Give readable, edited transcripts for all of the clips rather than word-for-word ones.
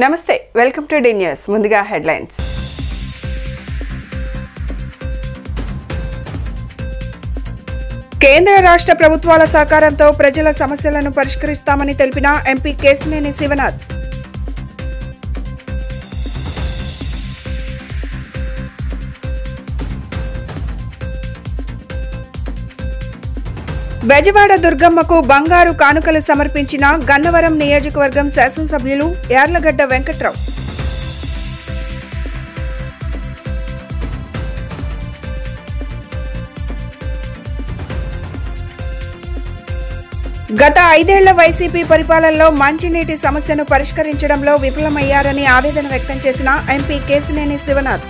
నమస్తే welcome to D news ముందుగా headlines కేంద్ర రాష్ట్ర ప్రభుత్వాల సహకారంతో ప్రజల సమస్యలను పరిష్కరిస్తామని తెలిపిన ఎంపీ కేశినేని శివనాథ్ బెజవాడ దుర్గమ్మకు బంగారు కానుకలు సమర్పించిన గన్నవరం నియోజకవర్గం శాసనసభ్యులు యార్లగడ్డ వెంకట్రావు గత 5 ఏళ్ల వైసీపీ పరిపాలనలో మంచినీటి సమస్యను పరిష్కరించడంలో విఫలమయ్యారని ఆవేదన వ్యక్తం చేసిన ఎంపీ కేశినేని శివనాథ్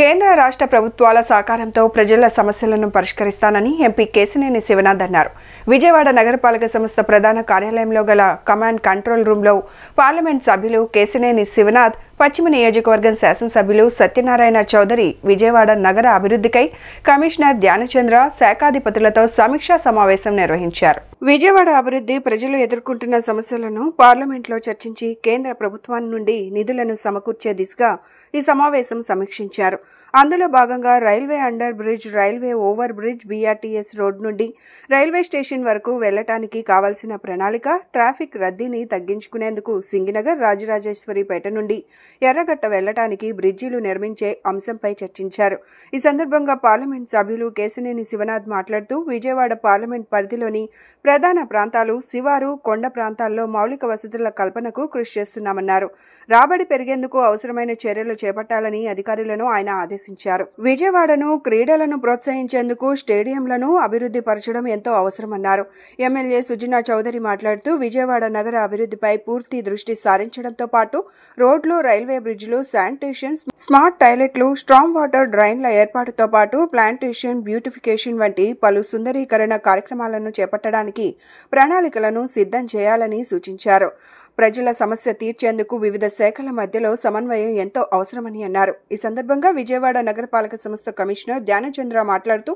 కేంద్ర రాష్ట్ర ప్రభుత్వాల సహకారంతో ప్రజల సమస్యలను పరిష్కరిస్తానని ఎంపీ కేశినేని శివనాథ్ అన్నారు. విజయవాడ నగరపాలక సంస్థ ప్రధాన కార్యాలయంలో గల కమాండ్ కంట్రోల్ రూమ్లో పార్లమెంట్ సభ్యులు కేశినేని శివనాథ్, పశ్చిమ నియోజకవర్గం శాసనసభ్యులు సత్యనారాయణ చౌదరి విజయవాడ నగర అభివృద్ధికై కమిషనర్ ధ్యానచంద్ర శాఖాధిపతులతో సమీక్షా సమావేశం నిర్వహించారు. విజయవాడ అభివృద్ధి ప్రజలు ఎదుర్కొంటున్న సమస్యలను పార్లమెంట్లో చర్చించి కేంద్ర ప్రభుత్వం నుండి నిధులను సమకూర్చే దిశగా ఈ సమావేశం సమీక్షించారు. అందులో భాగంగా railway under bridge, railway over bridge, BRTS road నుండి రైల్వే స్టేషన్ వరకు వెళ్లటానికి కావాల్సిన ప్రణాళిక, ట్రాఫిక్ రద్దీని తగ్గించుకునేందుకు సింగినగర్, రాజరాజేశ్వరిపేట నుండి ఎర్రగట్ట వెళ్లటానికి బ్రిడ్జిలు నిర్మించే అంశంపై చర్చించారు. ఈ సందర్భంగా పార్లమెంట్ సభ్యులు కేశినేని శివనాథ్ మాట్లాడుతూ విజయవాడ పార్లమెంట్ పరిధిలోని ప్రధాన ప్రాంతాలు, శివారు, కొండ ప్రాంతాల్లో మౌలిక వసతుల కల్పనకు కృషి చేస్తున్నామన్నారు. రాబడి పెరిగేందుకు అవసరమైన చర్యలు చేపట్టాలని అధికారులను ఆయన ఆదేశించారు. విజయవాడను క్రీడలను ప్రోత్సహించేందుకు స్టేడియంలను అభివృద్ధి పరచడం ఎంతో అవసరమన్నారు. ఎమ్మెల్యే సుజనా చౌదరి మాట్లాడుతూ విజయవాడ నగర అభివృద్ధిపై పూర్తి దృష్టి సారించడంతో పాటు రోడ్లు, రైల్వే బ్రిడ్జిలు, శానిటేషన్, స్మార్ట్ టాయిలెట్లు, స్ట్రాంగ్ వాటర్ డ్రైన్ల ఏర్పాటుతో పాటు ప్లాంటేషన్, బ్యూటిఫికేషన్ వంటి పలు సుందరీకరణ కార్యక్రమాలను చేపట్టడానికి ప్రణాళికలను సిద్ధం చేయాలని సూచించారు. ప్రజల సమస్య తీర్చేందుకు వివిధ శాఖల మధ్యలో సమన్వయం ఎంతో అవసరమని అన్నారు. ఈ సందర్భంగా విజయవాడ నగరపాలక సంస్థ కమిషనర్ ధ్యానచంద్ర మాట్లాడుతూ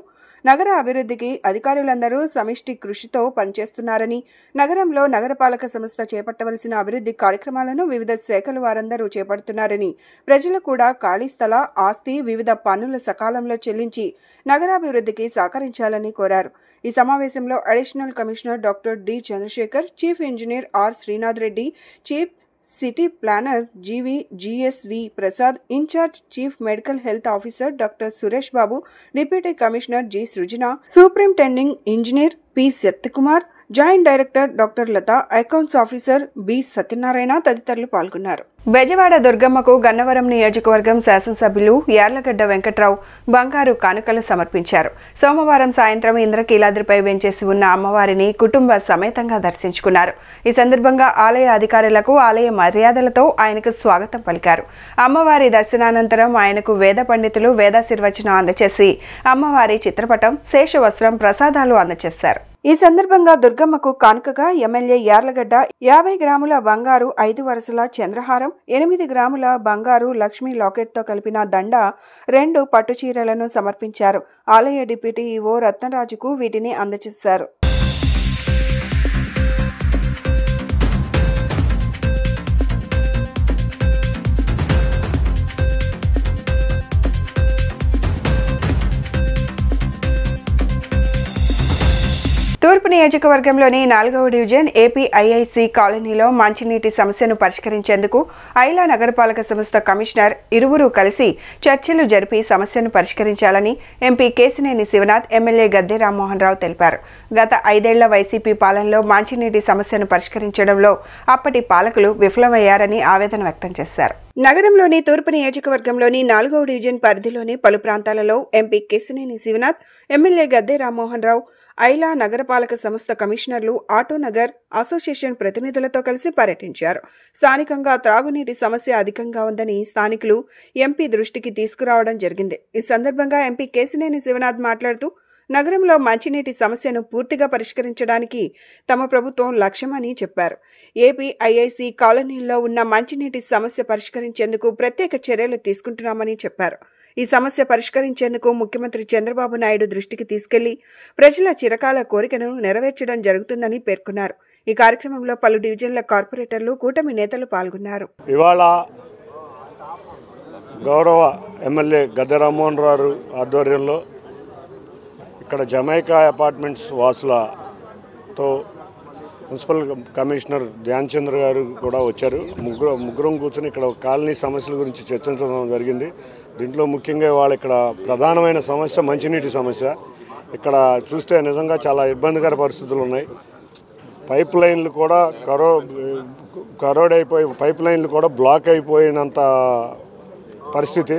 నగర అభివృద్ధికి అధికారులందరూ సమిష్టి కృషితో పనిచేస్తున్నారని, నగరంలో నగరపాలక సంస్థ చేపట్టవలసిన అభివృద్ధి కార్యక్రమాలను వివిధ శాఖల వారందరూ చేపడుతున్నారని, ప్రజలు కూడా ఖాళీ స్థల, ఆస్తి, వివిధ పన్నుల సకాలంలో చెల్లించి నగరాభివృద్ధికి సహకరించాలని కోరారు. ఈ సమావేశంలో additional commissioner doctor D Chandrasekhar, chief engineer R Srinath Reddy, chief city planner GSV Prasad, in charge chief medical health officer doctor Suresh Babu, deputy commissioner G Srujana, superintending engineer P Satyakumar, joint director doctor Latha, accounts officer B Satyanarayana తదితరులు పాల్గొన్నారు. బెజవాడ దుర్గమ్మకు గన్నవరం నియోజకవర్గం శాసనసభ్యులు యార్లగడ్డ వెంకట్రావు బంగారు కానుకలు సమర్పించారు. సోమవారం సాయంత్రం ఇంద్రకీలాద్రిపై వెంచేసి ఉన్న అమ్మవారిని కుటుంబ సమేతంగా దర్శించుకున్నారు. ఈ సందర్భంగా ఆలయ అధికారులకు ఆలయ మర్యాదలతో ఆయనకు స్వాగతం పలికారు. అమ్మవారి దర్శనానంతరం ఆయనకు వేద పండితులు వేదాశీర్వచనం అందచేసి అమ్మవారి చిత్రపటం, శేషవస్త్రం, ప్రసాదాలు అందచేశారు. ఈ సందర్భంగా దుర్గమ్మకు కానుకగా ఎమ్మెల్యే యార్లగడ్డ 50 గ్రాముల బంగారు 5 వరుసల చంద్రహారం, 8 గ్రాముల బంగారు లక్ష్మీ లాకెట్తో కలిపిన దండ, 2 పట్టుచీరలను సమర్పించారు. ఆలయ డిప్యూటీ ఈవో రత్నరాజుకు వీటిని అందజేశారు. తూర్పు నియోజకవర్గంలోని 4వ డివిజన్ ఏపీఐఐసి కాలనీలో మంచినీటి సమస్యను పరిష్కరించేందుకు ఐలా నగరపాలక సంస్థ కమిషనర్ ఇరువురు కలిసి చర్చలు జరిపి సమస్యను పరిష్కరించాలని ఎంపీ కేశినేని శివనాథ్, ఎమ్మెల్యే గద్దె రామ్మోహన్ రావు తెలిపారు. గత 5 ఏళ్ల వైసీపీ పాలనలో మంచినీటి సమస్యను పరిష్కరించడంలో అప్పటి పాలకులు విఫలమయ్యారని ఆవేదన వ్యక్తం చేశారు. నగరంలోని తూర్పు నియోజకవర్గంలోని 4వ డివిజన్ పరిధిలోని పలు ప్రాంతాలలో ఎంపీ కేశినేని శివనాథ్, ఎమ్మెల్యే గద్దె రామ్మోహన్ రావు, ఐలా నగరపాలక సంస్థ కమిషనర్లు, ఆటోనగర్ అసోసియేషన్ ప్రతినిధులతో కలిసి పర్యటించారు. స్థానికంగా త్రాగునీటి సమస్య అధికంగా ఉందని స్థానికులు ఎంపీ దృష్టికి తీసుకురావడం జరిగింది. ఈ సందర్భంగా ఎంపీ కేశినేని శివనాథ్ మాట్లాడుతూ నగరంలో మంచినీటి సమస్యను పూర్తిగా పరిష్కరించడానికి తమ ప్రభుత్వం లక్ష్యమని చెప్పారు. ఏపీఐఐసి కాలనీల్లో ఉన్న మంచినీటి సమస్య పరిష్కరించేందుకు ప్రత్యేక చర్యలు తీసుకుంటున్నామని చెప్పారు. ఈ సమస్య పరిష్కరించేందుకు ముఖ్యమంత్రి చంద్రబాబు నాయుడు దృష్టికి తీసుకెళ్లి ప్రజల చిరకాల కోరికను నెరవేర్చడం జరుగుతుందని పేర్కొన్నారు. ఈ కార్యక్రమంలో పలు డివిజన్ల కార్పొరేటర్లు, కూటమి నేతలు పాల్గొన్నారు. ఇవాళ గౌరవ ఎమ్మెల్యే గద్దె రామ్మోహన్ రావు ఆధ్వర్యంలో ఇక్కడ జమైకా అపార్ట్మెంట్స్ వాసులతో మున్సిపల్ కమిషనర్ ధ్యాన్ చంద్ర గారు కూడా వచ్చారు. ముగ్గురం కూర్చొని ఇక్కడ కాలనీ సమస్యల గురించి చర్చించడం జరిగింది. దీంట్లో ముఖ్యంగా వాళ్ళ ఇక్కడ ప్రధానమైన సమస్య మంచినీటి సమస్య. ఇక్కడ చూస్తే నిజంగా చాలా ఇబ్బందికర పరిస్థితులు ఉన్నాయి. పైప్ లైన్లు కూడా కరోడైపోయి పైప్ లైన్లు కూడా బ్లాక్ అయిపోయినంత పరిస్థితి.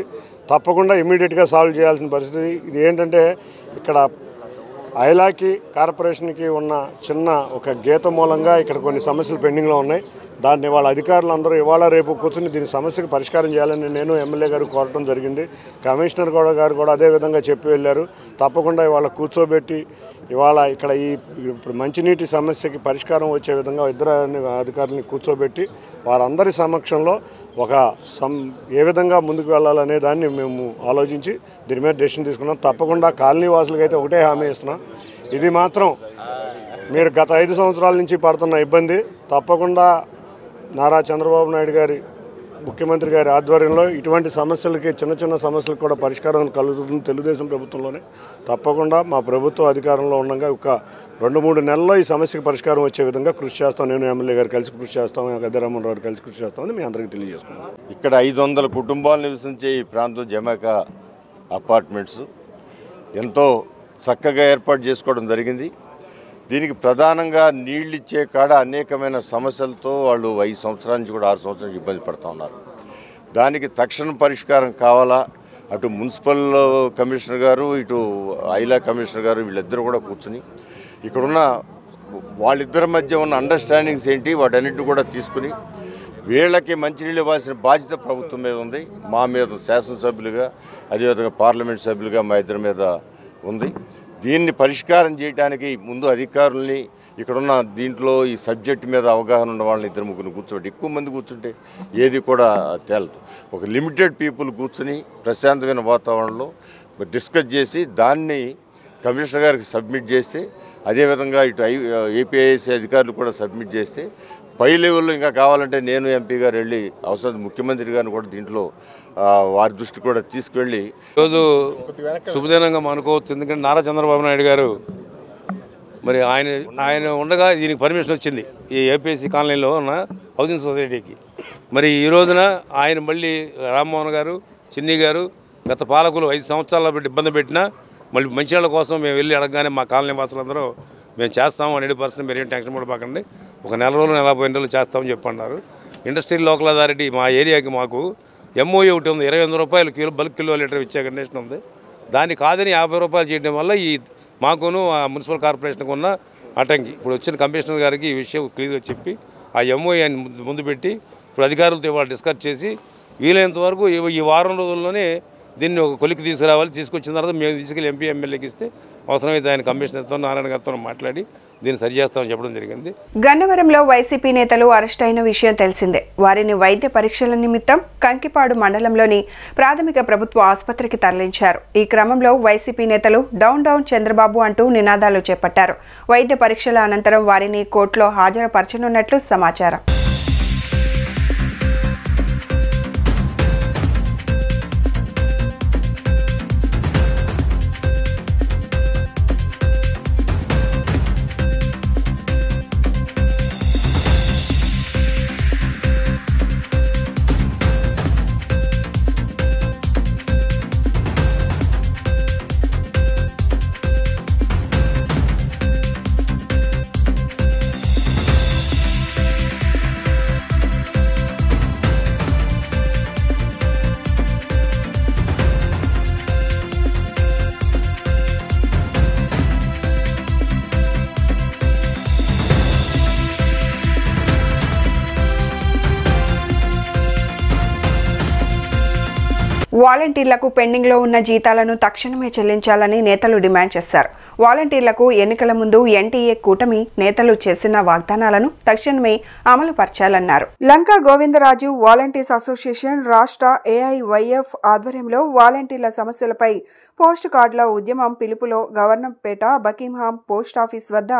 తప్పకుండా ఇమ్మీడియట్గా సాల్వ్ చేయాల్సిన పరిస్థితి. ఇది ఏంటంటే ఇక్కడ ఐలాకి కార్పొరేషన్కి ఉన్న చిన్న ఒక గీత మూలంగా ఇక్కడ కొన్ని సమస్యలు పెండింగ్లో ఉన్నాయి. దాన్ని వాళ్ళ అధికారులు అందరూ ఇవాళ రేపు కూర్చొని దీని సమస్యకు పరిష్కారం చేయాలని నేను ఎమ్మెల్యే గారు కోరటం జరిగింది. కమిషనర్ గారు కూడా అదే విధంగా చెప్పి వెళ్ళారు. తప్పకుండా ఇవాళ కూర్చోబెట్టి ఇవాళ ఇక్కడ ఈ మంచినీటి సమస్యకి పరిష్కారం వచ్చే విధంగా ఇద్దరు అధికారులని కూర్చోబెట్టి వారందరి సమక్షంలో ఏ విధంగా ముందుకు వెళ్ళాలనే దాన్ని మేము ఆలోచించి దీని మీద డెసిషన్ తీసుకున్నాం. తప్పకుండా కాలనీ వాసులకి అయితే ఒకటే హామీ ఇస్తున్నాం, ఇది మాత్రం మీరు గత 5 సంవత్సరాల నుంచి పడుతున్న ఇబ్బంది తప్పకుండా నారా చంద్రబాబు నాయుడు గారి ముఖ్యమంత్రి గారి ఆధ్వర్యంలో ఇటువంటి సమస్యలకి చిన్న సమస్యలకు కూడా పరిష్కారం కలుగుతుంది. తెలుగుదేశం ప్రభుత్వంలోనే తప్పకుండా మా ప్రభుత్వం అధికారంలో ఉండగా ఒక 2-3 నెలల్లో ఈ సమస్యకు పరిష్కారం వచ్చే విధంగా కృషి చేస్తాం. నేను ఎమ్మెల్యే గారు కలిసి కృషి చేస్తాం, గద్దె రామ్మోహన్ రావు కలిసి కృషి చేస్తామని మీ అందరికీ తెలియజేసుకున్నాం. ఇక్కడ 500 కుటుంబాలు నివసించే ఈ ప్రాంతం జమైకా అపార్ట్మెంట్స్ ఎంతో చక్కగా ఏర్పాటు చేసుకోవడం జరిగింది. దీనికి ప్రధానంగా నీళ్ళు ఇచ్చే కాడ అనేకమైన సమస్యలతో వాళ్ళు 5 సంవత్సరాల నుంచి కూడా 6 సంవత్సరాల నుంచి ఇబ్బంది పడుతూ ఉన్నారు. దానికి తక్షణ పరిష్కారం కావాలా, అటు మున్సిపల్ కమిషనర్ గారు ఇటు ఐలా కమిషనర్ గారు వీళ్ళిద్దరూ కూడా కూర్చుని ఇక్కడున్న వాళ్ళిద్దరి మధ్య ఉన్న అండర్స్టాండింగ్స్ ఏంటి వాటన్నిటిని కూడా తీసుకుని వీళ్ళకి మంచినీళ్ళు ఇవ్వాల్సిన బాధ్యత ప్రభుత్వం మీద ఉంది, మా మీద శాసనసభ్యులుగా అదేవిధంగా పార్లమెంట్ సభ్యులుగా మా ఇద్దరి మీద ఉంది. దీన్ని పరిష్కారం చేయడానికి ముందు అధికారుల్ని ఇక్కడున్న దీంట్లో ఈ సబ్జెక్ట్ మీద అవగాహన ఉన్న వాళ్ళని 2-3 కూర్చోబెట్టి ఎక్కువ మంది కూర్చుంటే ఏది కూడా తేలదు. ఒక లిమిటెడ్ పీపుల్ కూర్చుని ప్రశాంతమైన వాతావరణంలో డిస్కస్ చేసి దాన్ని కమిషనర్ గారికి సబ్మిట్ చేస్తే అదేవిధంగా ఇటు ఏపీఐఏసీ అధికారులు కూడా సబ్మిట్ చేస్తే పై లెవెల్లో ఇంకా కావాలంటే నేను ఎంపీ గారు వెళ్ళి అవసరం ముఖ్యమంత్రి గారిని కూడా దీంట్లో వారి దృష్టి కూడా తీసుకువెళ్ళి ఈరోజు శుభదినంగా అనుకోవచ్చు. ఎందుకంటే నారా చంద్రబాబు నాయుడు గారు మరి ఆయన ఉండగా దీనికి పర్మిషన్ వచ్చింది ఈ ఏపీఎస్సీ కాలనీలో ఉన్న హౌసింగ్ సొసైటీకి. మరి ఈ రోజున ఆయన మళ్ళీ రామ్మోహన్ గారు, చిన్ని గారు గత పాలకులు 5 సంవత్సరాల ఇబ్బంది పెట్టినా మళ్ళీ మంచినీళ్ళ కోసం మేము వెళ్ళి అడగగానే మా కాలనీ వాసులందరూ మేము చేస్తాము 100%, మీరేం టెన్షన్ కూడా పడకండి, ఒక 4 రోజులు 40 రోజులు చేస్తామని చెప్పన్నారు. ఇండస్ట్రియల్ లోకల్ అథారిటీ మా ఏరియాకి మాకు ఎంఓయూ ఒకటి ఉంది, 28 రూపాయలు బల్క్ కిలో లీటర్ ఇచ్చే కండిషన్ ఉంది. దాన్ని కాదని 50 రూపాయలు చేయడం వల్ల ఈ మాకును ఆ మున్సిపల్ కార్పొరేషన్కి ఉన్న అటంకి ఇప్పుడు వచ్చిన కమిషనర్ గారికి ఈ విషయం క్లియర్గా చెప్పి ఆ ఎంఓయూని ముందు పెట్టి ఇప్పుడు అధికారులతో ఇవాళ డిస్కస్ చేసి వీలైనంత వరకు ఈ వారం రోజుల్లోనే దీన్ని ఒక కొలికి తీసుకురావాలి. తీసుకొచ్చిన తర్వాత మేము తీసుకెళ్ళి ఎంపీ ఎమ్మెల్యేకి ఇస్తే అవసరమైతే ఆయన కమిషనర్తో నారాయణ గారితో మాట్లాడి దీన్ని సరిచేస్తామని చెప్పడం జరిగింది. గన్నవరంలో వైసీపీ నేతలు అరెస్ట్ అయిన విషయం తెలిసిందే. వారిని వైద్య పరీక్షల నిమిత్తం కంకిపాడు మండలంలోని ప్రాథమిక ప్రభుత్వ ఆసుపత్రికి తరలించారు. ఈ క్రమంలో వైసీపీ నేతలు డౌన్ డౌన్ చంద్రబాబు అంటూ నినాదాలు చేపట్టారు. వైద్య పరీక్షల అనంతరం వారిని కోర్టులో హాజరుపరచనున్నట్లు సమాచారం. వాలంటీర్లకు పెండింగ్లో ఉన్న జీతాలను తక్షణమే చెల్లించాలని నేతలు డిమాండ్ చేశారు. వాలంటీర్లకు ఎన్నికల ముందు ఎన్టీఏ కూటమి నేతలు చేసిన వాగ్దానాలను తక్షణమే అమలు పరచాలన్నారు. లంకా గోవిందరాజు వాలంటీర్స్ అసోసియేషన్ రాష్ట్ర ఏఐవైఎఫ్ ఆధ్వర్యంలో వాలంటీర్ల సమస్యలపై పోస్ట్ కార్డుల ఉద్యమం పిలుపులో గవర్నర్పేట బకింగ్హామ్ పోస్ట్ ఆఫీస్ వద్ద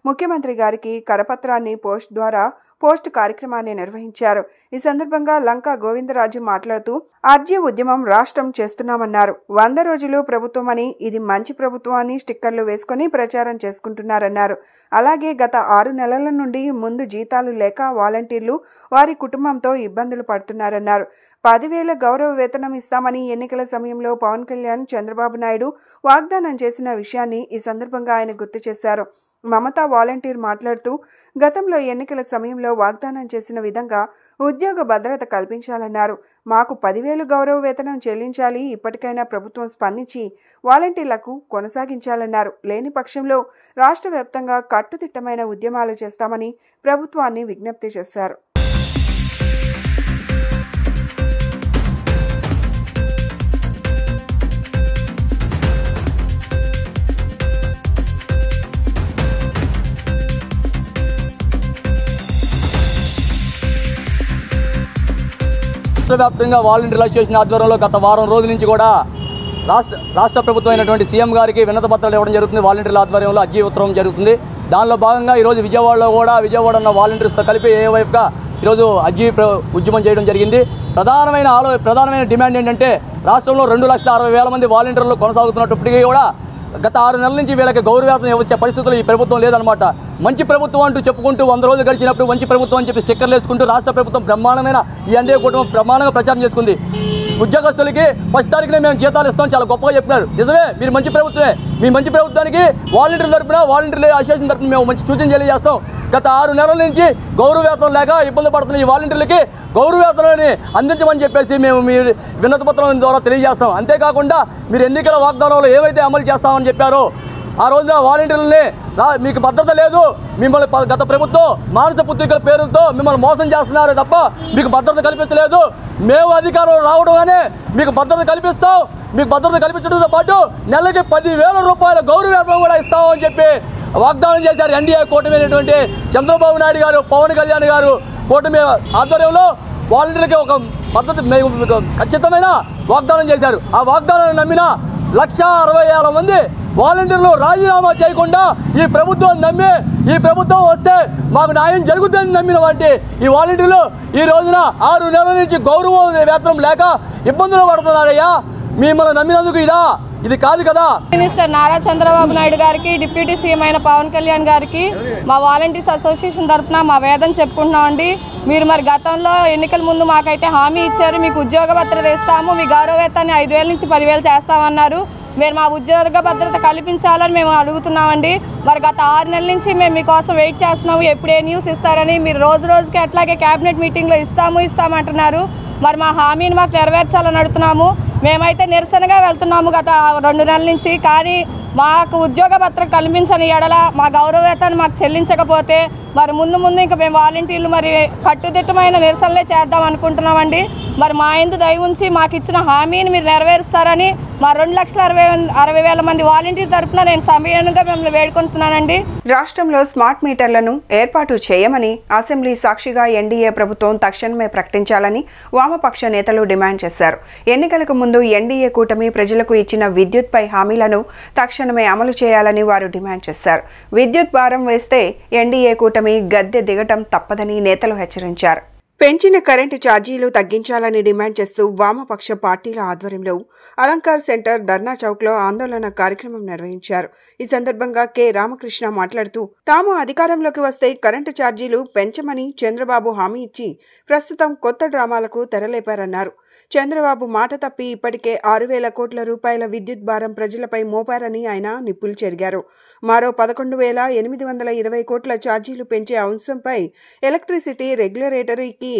ముఖ్యమంత్రి గారికి కరపత్రాన్ని పోస్ట్ ద్వారా పోస్ట్ కార్యక్రమాన్ని నిర్వహించారు. ఈ సందర్భంగా లంకా గోవిందరాజు మాట్లాడుతూ అర్జీ ఉద్యమం రాష్ట్రం చేస్తున్నామన్నారు. 100 రోజులు ప్రభుత్వం అని, ఇది మంచి ప్రభుత్వం అని స్టిక్కర్లు వేసుకుని ప్రచారం చేసుకుంటున్నారన్నారు. అలాగే గత 6 నెలల నుండి ముందు జీతాలు లేక వాలంటీర్లు వారి కుటుంబంతో ఇబ్బందులు పడుతున్నారన్నారు. 10,000 గౌరవ వేతనం ఇస్తామని ఎన్నికల సమయంలో పవన్ కళ్యాణ్, చంద్రబాబు నాయుడు వాగ్దానం చేసిన విషయాన్ని ఈ సందర్భంగా ఆయన గుర్తు చేశారు. మమతా వాలంటీర్ మాట్లాడుతూ గతంలో ఎన్నికల సమయంలో వాగ్దానం చేసిన విధంగా ఉద్యోగ భద్రత కల్పించాలన్నారు. మాకు 10,000 గౌరవ వేతనం చెల్లించాలి. ఇప్పటికైనా ప్రభుత్వం స్పందించి వాలంటీర్లకు కొనసాగించాలన్నారు. లేని పక్షంలో రాష్ట్ర వ్యాప్తంగా కట్టుదిట్టమైన ఉద్యమాలు చేస్తామని ప్రభుత్వాన్ని విజ్ఞప్తి చేశారు. వ్యాప్తంగా వాలంటీర్ అసోసియేషన్ ఆధ్వర్యంలో గత వారం రోజుల నుంచి కూడా రాష్ట్ర ప్రభుత్వం అయినటువంటి సీఎం గారికి వినతి పత్రాలు ఇవ్వడం జరుగుతుంది. వాలంటీర్ల ఆధ్వర్యంలో అర్జీ ఉత్తరం జరుగుతుంది. దానిలో భాగంగా ఈరోజు విజయవాడ ఉన్న వాలంటీర్స్తో కలిపి ఏవైపుగా ఈరోజు అర్జీ ఉద్యమం చేయడం జరిగింది. ప్రధానమైన డిమాండ్ ఏంటంటే రాష్ట్రంలో 2,60,000 మంది వాలంటీర్లు కొనసాగుతున్నప్పటికీ కూడా గత 6 నెలల నుంచి వీళ్ళకి గౌరవవేతనం వచ్చే పరిస్థితులు ఈ ప్రభుత్వం లేదనమాట. మంచి ప్రభుత్వం అంటూ చెప్పుకుంటూ 100 రోజులు గడిచినప్పుడు మంచి ప్రభుత్వం అని చెప్పి స్టిక్కర్లు వేసుకుంటూ రాష్ట్ర ప్రభుత్వం బ్రహ్మాండమైన ఈ ఎన్డీఏ కూటమి బ్రహ్మాండంగా ప్రచారం చేసుకుంది. ఉద్యోగస్తులకి ఫస్ట్ తారీఖునే మేము జీతాలు ఇస్తాం చాలా గొప్పగా చెప్పినారు. నిజమే, మీరు మంచి ప్రభుత్వమే. మీ మంచి ప్రభుత్వానికి వాలంటీర్ల తరపున వాలంటీర్ల అసోసియేషన్ తరపున మేము మంచి సూచన తెలియజేస్తాం. గత 6 నెలల నుంచి గౌరవ వేతనం లేక ఇబ్బంది పడుతున్న ఈ వాలంటీర్లకి గౌరవ వేతనాన్ని అందించమని చెప్పేసి మేము మీ వినతి పత్రం ద్వారా తెలియజేస్తాం. అంతేకాకుండా మీరు ఎన్నికల వాగ్దానంలో ఏవైతే అమలు చేస్తామని చెప్పారో ఆ రోజున వాలంటీర్లని మీకు భద్రత లేదు, మిమ్మల్ని గత ప్రభుత్వం మానస పుత్రికల పేరుతో మిమ్మల్ని మోసం చేస్తున్నారే తప్ప మీకు భద్రత కల్పించలేదు. మేము అధికారంలో రావడంగానే మీకు భద్రత కల్పిస్తాం. మీకు భద్రత కల్పించడంతో పాటు నెలకి 10,000 రూపాయల గౌరవ వేతనం కూడా ఇస్తామని చెప్పి వాగ్దానం చేశారు. ఎన్డీఏ కూటమి అయినటువంటి చంద్రబాబు నాయుడు గారు, పవన్ కళ్యాణ్ గారు కూటమి ఆధ్వర్యంలో వాలంటీర్లకి ఒక పద్ధతి ఖచ్చితమైన వాగ్దానం చేశారు. ఆ వాగ్దానాన్ని నమ్మిన 1,60,000 మంది వాలంటీర్లు రాజీనామా చేయకుండా ఈ ప్రభుత్వం నమ్మి ఈ ప్రభుత్వం వస్తే మాకు న్యాయం జరుగుతుందని నమ్మిన వంటి ఈ వాలంటీర్లు ఈ రోజున 6 నెలల నుంచి గౌరవ వేతనం లేక ఇబ్బందులు పడుతున్నారయ్యా. మిమ్మల్ని నమ్మినందుకు ఇది కాదు కదా. మినిస్టర్ నారా చంద్రబాబు నాయుడు గారికి, డిప్యూటీ సీఎం అయిన పవన్ కళ్యాణ్ గారికి మా వాలంటీర్స్ అసోసియేషన్ తరఫున మా వేదన చెప్పుకుంటున్నామండి. మీరు మరి గతంలో ఎన్నికల ముందు మాకైతే హామీ ఇచ్చారు, మీకు ఉద్యోగ భద్రత ఇస్తాము, మీ గౌరవ వేతనాన్ని 5,000 నుంచి 10,000 చేస్తామన్నారు. మీరు మా ఉద్యోగ భద్రత కల్పించాలని మేము అడుగుతున్నామండి. మరి గత 6 నెలల నుంచి మేము మీకోసం వెయిట్ చేస్తున్నాము, ఎప్పుడు ఏ న్యూస్ ఇస్తారని. మీరు రోజుకి అట్లాగే క్యాబినెట్ మీటింగ్లో ఇస్తామంటున్నారు. మరి మా హామీని మాకు నెరవేర్చాలని అడుగుతున్నాము. మేమైతే నిరసనగా వెళ్తున్నాము గత 2 నెలల నుంచి. కానీ మాకు ఉద్యోగ భద్రత కల్పించని ఎడల మా గౌరవ వేతనాన్ని మాకు చెల్లించకపోతే మరి ముందు ఇంకా మేము వాలంటీర్లు మరి కట్టుదిట్టమైన నిరసనలే చేద్దాం అనుకుంటున్నామండి. మరి మా యందు దయ ఉంచి మాకు ఇచ్చిన హామీని మీరు నెరవేరుస్తారని మా 2,60,000 మంది వాలంటీర్ తరఫున నేను సమయంగా మిమ్మల్ని వేడుకుంటున్నానండి. రాష్ట్రంలో స్మార్ట్ మీటర్లను ఏర్పాటు చేయమని అసెంబ్లీ సాక్షిగా ఎన్డీఏ ప్రభుత్వం తక్షణమే ప్రకటించాలని వామపక్ష నేతలు డిమాండ్ చేశారు. ఎన్నికలకు ముందు ఎన్డీఏ కూటమి ప్రజలకు ఇచ్చిన విద్యుత్పై హామీలను తక్షణమే అమలు చేయాలని వారు డిమాండ్ చేశారు. విద్యుత్ భారం వేస్తే ఎన్డీఏ కూటమి గద్దె దిగటం తప్పదని నేతలు హెచ్చరించారు. పెంచిన కరెంటు ఛార్జీలు తగ్గించాలని డిమాండ్ చేస్తూ వామపక్ష పార్టీల ఆధ్వర్యంలో అలంకార్ సెంటర్ ధర్నా చౌక్లో ఆందోళన కార్యక్రమం నిర్వహించారు. ఈ సందర్భంగా కె రామకృష్ణ మాట్లాడుతూ తాము అధికారంలోకి వస్తే కరెంటు ఛార్జీలు పెంచమని చంద్రబాబు హామీ ఇచ్చి ప్రస్తుతం కొత్త డ్రామాలకు తెరలేపారన్నారు. చంద్రబాబు మాట తప్పి ఇప్పటికే 6,000 కోట్ల రూపాయల విద్యుత్ భారం ప్రజలపై మోపారని ఆయన నిప్పులు చెరిగారు. మరో 11,820 కోట్ల ఛార్జీలు పెంచే అంశంపై ఎలక్ట్రిసిటీ రెగ్యులేటరీకి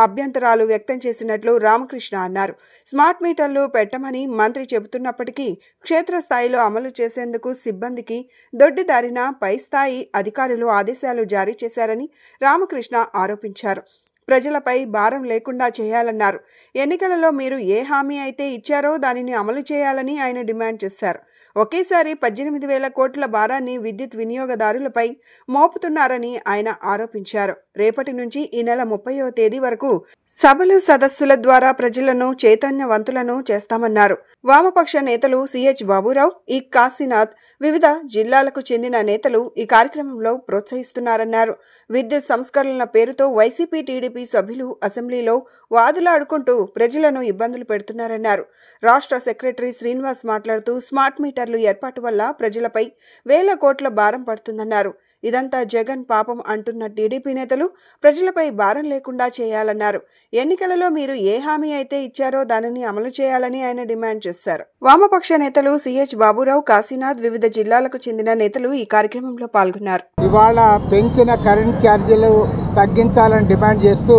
అభ్యంతరాలు వ్యక్తం చేసినట్లు రామకృష్ణ అన్నారు. స్మార్ట్ మీటర్లు పెట్టమని మంత్రి చెబుతున్నప్పటికీ క్షేత్రస్థాయిలో అమలు చేసేందుకు సిబ్బందికి దొడ్డిదారిన పై స్థాయి అధికారులు ఆదేశాలు జారీ చేశారని రామకృష్ణ ఆరోపించారు. ప్రజలపై భారం లేకుండా చేయాలన్నారు. ఎన్నికలలో మీరు ఏ హామీ అయితే ఇచ్చారో దానిని అమలు చేయాలని ఆయన డిమాండ్ చేశారు. ఒకేసారి 18,000 కోట్ల భారాన్ని విద్యుత్ వినియోగదారులపై మోపుతున్నారని ఆయన ఆరోపించారు. రేపటి నుంచి ఈ నెల 30వ తేదీ వరకు సభలు సదస్సుల ద్వారా ప్రజలను చైతన్యవంతులను చేస్తామన్నారు. వామపక్ష నేతలు సిహెచ్ బాబురావు, ఈ కాశీనాథ్, వివిధ జిల్లాలకు చెందిన నేతలు ఈ కార్యక్రమంలో ప్రోత్సహిస్తున్నారన్నారు. విద్యుత్ సంస్కరణల పేరుతో వైసీపీ, టీడీపీ సభ్యులు అసెంబ్లీలో వాదులాడుకుంటూ ప్రజలను ఇబ్బందులు పెడుతున్నారన్నారు. రాష్ట్ర సెక్రటరీ శ్రీనివాస్ మాట్లాడుతూ స్మార్ట్ మీటర్లు ఏర్పాటు వల్ల ప్రజలపై 1,000 కోట్ల భారం పడుతుందన్నారు. ఇదంతా జగన్ పాపం అంటున్న టీడీపీ నేతలు ప్రజలపై భారం లేకుండా చేయాలన్నారు. ఎన్నికలలో మీరు ఏ హామీ అయితే ఇచ్చారో దానిని అమలు చేయాలని ఆయన డిమాండ్ చేశారు. వామపక్ష నేతలు సిహెచ్ బాబురావు, కాశీనాథ్, వివిధ జిల్లాలకు చెందిన నేతలు ఈ కార్యక్రమంలో పాల్గొన్నారు. ఇవాళ పెంచిన కరెంట్ ఛార్జీలు తగ్గించాలని డిమాండ్ చేస్తూ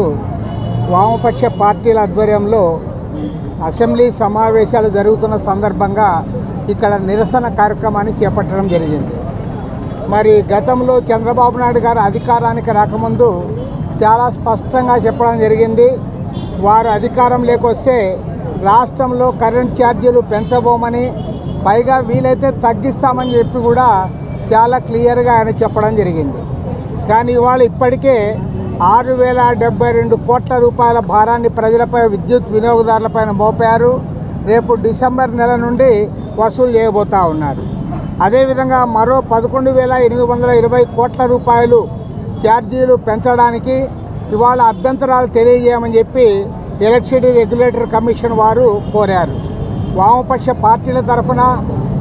వామపక్ష పార్టీల ఆధ్వర్యంలో అసెంబ్లీ సమావేశాలు జరుగుతున్న సందర్భంగా ఇక్కడ నిరసన కార్యక్రమాన్ని చేపట్టడం జరిగింది. మరి గతంలో చంద్రబాబు నాయుడు గారు అధికారానికి రాకముందు చాలా స్పష్టంగా చెప్పడం జరిగింది. వారు అధికారంలోకి వస్తే రాష్ట్రంలో కరెంట్ ఛార్జీలు పెంచబోమని, పైగా వీలైతే తగ్గిస్తామని చెప్పి కూడా చాలా క్లియర్గా ఆయన చెప్పడం జరిగింది. కానీ ఇవాళ ఇప్పటికే 6,072 కోట్ల రూపాయల భారాన్ని ప్రజలపై, విద్యుత్ వినియోగదారులపైన మోపారు. రేపు డిసెంబర్ నెల నుండి వసూలు చేయబోతూ ఉన్నారు. అదేవిధంగా మరో 11,820 కోట్ల రూపాయలు ఛార్జీలు పెంచడానికి ఇవాళ అభ్యంతరాలు తెలియజేయమని చెప్పి ఎలక్ట్రిసిటీ రెగ్యులేటరీ కమిషన్ వారు కోరారు. వామపక్ష పార్టీల తరఫున,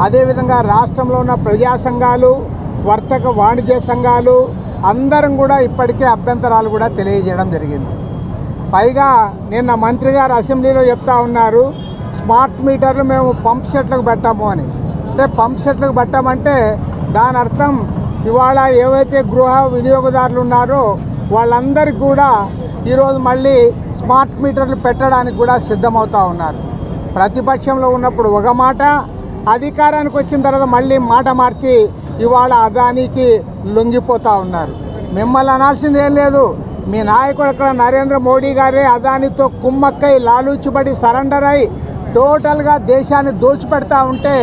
అదేవిధంగా రాష్ట్రంలో ఉన్న ప్రజా సంఘాలు, వర్తక వాణిజ్య సంఘాలు అందరం కూడా ఇప్పటికే అభ్యంతరాలు కూడా తెలియజేయడం జరిగింది. పైగా నిన్న మంత్రి గారు అసెంబ్లీలో చెప్తా ఉన్నారు, స్మార్ట్ మీటర్లు మేము పంప్ సెట్లకు పెట్టాము అని. అంటే పంప్ సెట్లకు పెట్టామంటే దాని అర్థం ఇవాళ ఏవైతే గృహ వినియోగదారులు ఉన్నారో వాళ్ళందరికీ కూడా ఈరోజు మళ్ళీ స్మార్ట్ మీటర్లు పెట్టడానికి కూడా సిద్ధమవుతూ ఉన్నారు. ప్రతిపక్షంలో ఉన్నప్పుడు ఒక మాట, అధికారానికి వచ్చిన తర్వాత మళ్ళీ మాట మార్చి ఇవాళ అదానికి లొంగిపోతూ ఉన్నారు. మిమ్మల్ని అనాల్సింది ఏం లేదు. మీ నాయకుడు ఇక్కడ నరేంద్ర మోడీ గారే అదానితో కుమ్మక్కై, లాలూచిబడి, సరెండర్ అయి టోటల్గా దేశాన్ని దోచిపెడతా ఉంటే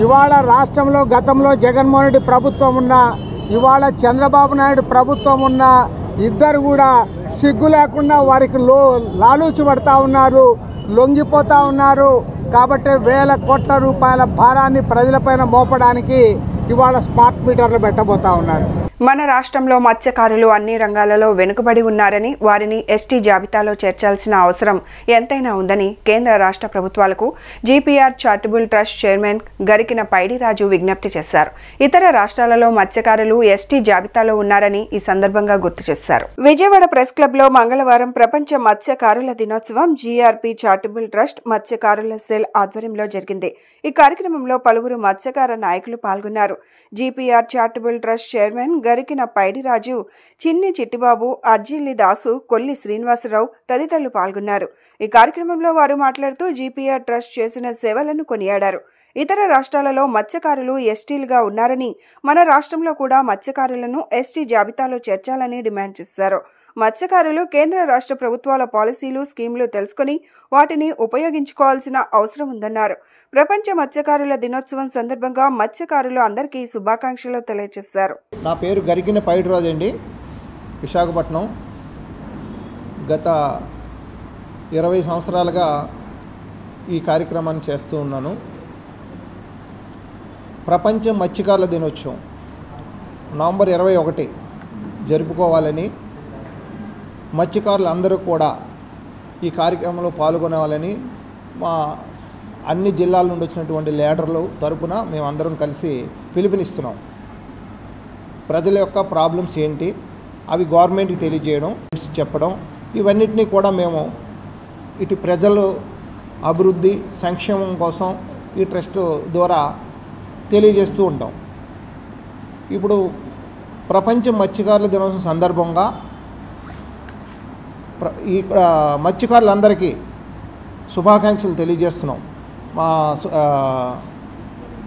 ఇవాళ రాష్ట్రంలో గతంలో జగన్మోహన్ రెడ్డి ప్రభుత్వం ఉన్నా, ఇవాళ చంద్రబాబు నాయుడు ప్రభుత్వం ఉన్నా ఇద్దరు కూడా సిగ్గు లేకుండా వారికి లాలూచి పడతా ఉన్నారు, లొంగిపోతూ ఉన్నారు. కాబట్టి 1,000 కోట్ల రూపాయల భారాన్ని ప్రజలపైన మోపడానికి ఇవాళ స్మార్ట్ మీటర్లు పెట్టబోతా ఉన్నారు. మన రాష్ట్రంలో మత్స్యకారులు అన్ని రంగాలలో వెనుకబడి ఉన్నారని, వారిని ఎస్టీ జాబితాలో చేర్చాల్సిన అవసరం ఎంతైనా ఉందని కేంద్ర రాష్ట్ర ప్రభుత్వాలకు GPR charitable trust chairman Garikina Paidiraju విజ్ఞప్తి చేశారు. ఇతర రాష్ట్రాలలో మత్స్యకారులు ఎస్టీ జాబితాలో ఉన్నారని ఈ సందర్భంగా గుర్తు చేశారు. విజయవాడ ప్రెస్ క్లబ్ లో మంగళవారం ప్రపంచ మత్స్యకారుల దినోత్సవం జీఆర్పీ చారిటబుల్ ట్రస్ట్ మత్స్యకారుల సెల్ ఆధ్వర్యంలో జరిగింది. ఈ కార్యక్రమంలో పలువురు మత్స్యకార నాయకులు పాల్గొన్నారు. GPR charitable trust chairman Garikina Paidiraju, చిన్ని చిట్టిబాబు, అర్జిల్లి దాసు, కొల్లి శ్రీనివాసరావు తదితరులు పాల్గొన్నారు. ఈ కార్యక్రమంలో వారు మాట్లాడుతూ జీపీఆర్ ట్రస్ట్ చేసిన సేవలను కొనియాడారు. ఇతర రాష్ట్రాలలో మత్స్యకారులు ఎస్టీలుగా ఉన్నారని, మన రాష్ట్రంలో కూడా మత్స్యకారులను ఎస్టీ జాబితాలో చేర్చాలని డిమాండ్ చేశారు. మత్స్యకారులు కేంద్ర రాష్ట్ర ప్రభుత్వాల పాలసీలు, స్కీములు తెలుసుకుని వాటిని ఉపయోగించుకోవాల్సిన అవసరం ఉందన్నారు. ప్రపంచ మత్స్యకారుల దినోత్సవం సందర్భంగా మత్స్యకారులు అందరికీ శుభాకాంక్షలు తెలియజేశారు. నా పేరు గరికిన పైడిరాజు అండి, విశాఖపట్నం. గత 20 సంవత్సరాలుగా ఈ కార్యక్రమాన్ని చేస్తూ ఉన్నాను. ప్రపంచ మత్స్యకారుల దినోత్సవం నవంబర్ 21 జరుపుకోవాలని, మత్స్యకారులు అందరూ కూడా ఈ కార్యక్రమంలో పాల్గొనాలని మా అన్ని జిల్లాల నుండి వచ్చినటువంటి లీడర్లు తరపున మేమందరం కలిసి పిలుపునిస్తున్నాం. ప్రజల యొక్క ప్రాబ్లమ్స్ ఏంటి, అవి గవర్నమెంట్కి తెలియజేయడం, చెప్పడం, ఇవన్నిటినీ కూడా మేము ఇటు ప్రజలు అభివృద్ధి సంక్షేమం కోసం ఈ ట్రస్ట్ ద్వారా తెలియజేస్తూ ఉంటాం. ఇప్పుడు ప్రపంచ మత్స్యకారుల దినోత్సవం సందర్భంగా ఈ మత్స్యకారులందరికీ శుభాకాంక్షలు తెలియజేస్తున్నాం మా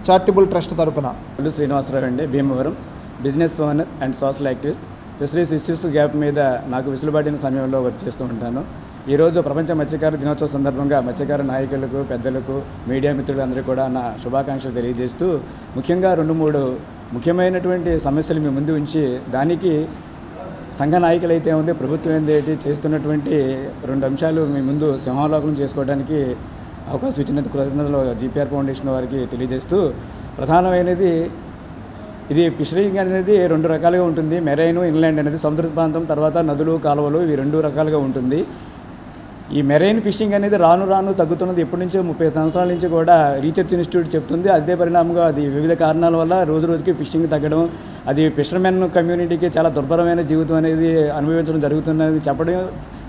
చారిటబుల్ ట్రస్ట్ తరపున. శ్రీనివాసరావు అండి, Bhimavaram. Business owner and social activist. Fisheries issues gap మీద నాకు విసులుబాటిన సమయంలో వర్క్ చేస్తూ ఉంటాను. ఈరోజు ప్రపంచ మత్స్యకార దినోత్సవం సందర్భంగా మత్స్యకార నాయకులకు, పెద్దలకు, మీడియా మిత్రులందరికీ కూడా నా శుభాకాంక్షలు తెలియజేస్తూ ముఖ్యంగా 2-3 ముఖ్యమైనటువంటి సమస్యలు మీ ముందు ఉంచి దానికి సంఘ నాయకులైతే ఉంది, ప్రభుత్వం ఏంటి చేస్తున్నటువంటి 2 అంశాలు మీ ముందు సింహావలోకనం చేసుకోవడానికి అవకాశం ఇచ్చినందుకు కృతజ్ఞతలు జీపీఆర్ ఫౌండేషన్ వారికి తెలియజేస్తూ, ప్రధానమైనది ఇది ఫిషరింగ్ అనేది 2 రకాలుగా ఉంటుంది. మెరైన్, ఇన్లాండ్ అనేది సముద్ర ప్రాంతం, తర్వాత నదులు, కాలువలు, ఇవి 2 రకాలుగా ఉంటుంది. ఈ మెరైన్ ఫిషింగ్ అనేది రాను తగ్గుతున్నది. ఎప్పటి నుంచో 30 సంవత్సరాల నుంచి కూడా రీసెర్చ్ ఇన్స్టిట్యూట్ చెప్తుంది. అదే పరిణామంగా అది వివిధ కారణాల వల్ల రోజుకి ఫిషింగ్ తగ్గడం, అది ఫిషర్మెన్ కమ్యూనిటీకి చాలా దుర్భరమైన జీవితం అనేది అనుభవించడం జరుగుతున్నది చెప్పడం,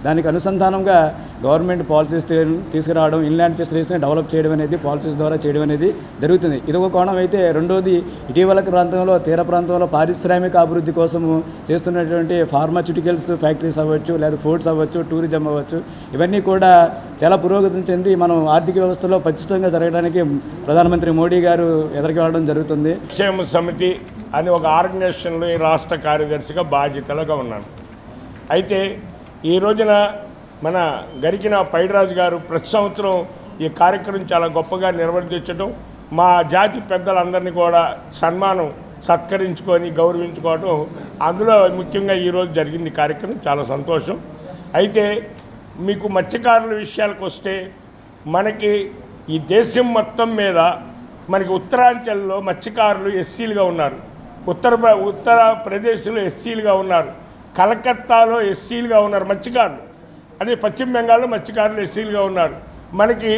దానికి అనుసంధానంగా గవర్నమెంట్ పాలసీస్ తీసుకురావడం, ఇన్లాండ్ ఫిషరీస్ని డెవలప్ చేయడం అనేది పాలసీస్ ద్వారా చేయడం అనేది జరుగుతుంది. ఇది ఒక కోణం అయితే, రెండోది ఇటీవల ప్రాంతంలో తీర ప్రాంతంలో పారిశ్రామిక అభివృద్ధి కోసము చేస్తున్నటువంటి ఫార్మాస్యూటికల్స్ ఫ్యాక్టరీస్ అవ్వచ్చు, లేదా ఫుడ్స్ అవ్వచ్చు, టూరిజం అవ్వచ్చు, ఇవన్నీ కూడా చాలా పురోగతి చెంది మనం ఆర్థిక వ్యవస్థలో పటిష్టంగా జరగడానికి ప్రధానమంత్రి మోడీ గారు ఎదురుకి వెళ్ళడం జరుగుతుంది. క్షేమ సమితి అని ఒక ఆర్గనైజేషన్లో రాష్ట్ర కార్యదర్శిగా బాధ్యతలుగా ఉన్నాను. అయితే ఈ రోజున మన గరికిన పైడిరాజు గారు ప్రతి సంవత్సరం ఈ కార్యక్రమం చాలా గొప్పగా నిర్వర్తించడం, మా జాతి పెద్దలందరినీ కూడా సత్కరించుకొని గౌరవించుకోవడం, అందులో ముఖ్యంగా ఈరోజు జరిగింది కార్యక్రమం. చాలా సంతోషం. అయితే మీకు మత్స్యకారుల విషయాలకు వస్తే, మనకి ఈ దేశం మొత్తం మీద మనకి ఉత్తరాంచల్లో మత్స్యకారులు ఎస్సీలుగా ఉన్నారు, ఉత్తరప్రదేశ్లో ఎస్సీలుగా ఉన్నారు, కలకత్తాలో ఎస్సీలుగా ఉన్నారు మత్స్యకారులు, అదే పశ్చిమ బెంగాల్లో మత్స్యకారులు ఎస్సీలుగా ఉన్నారు. మనకి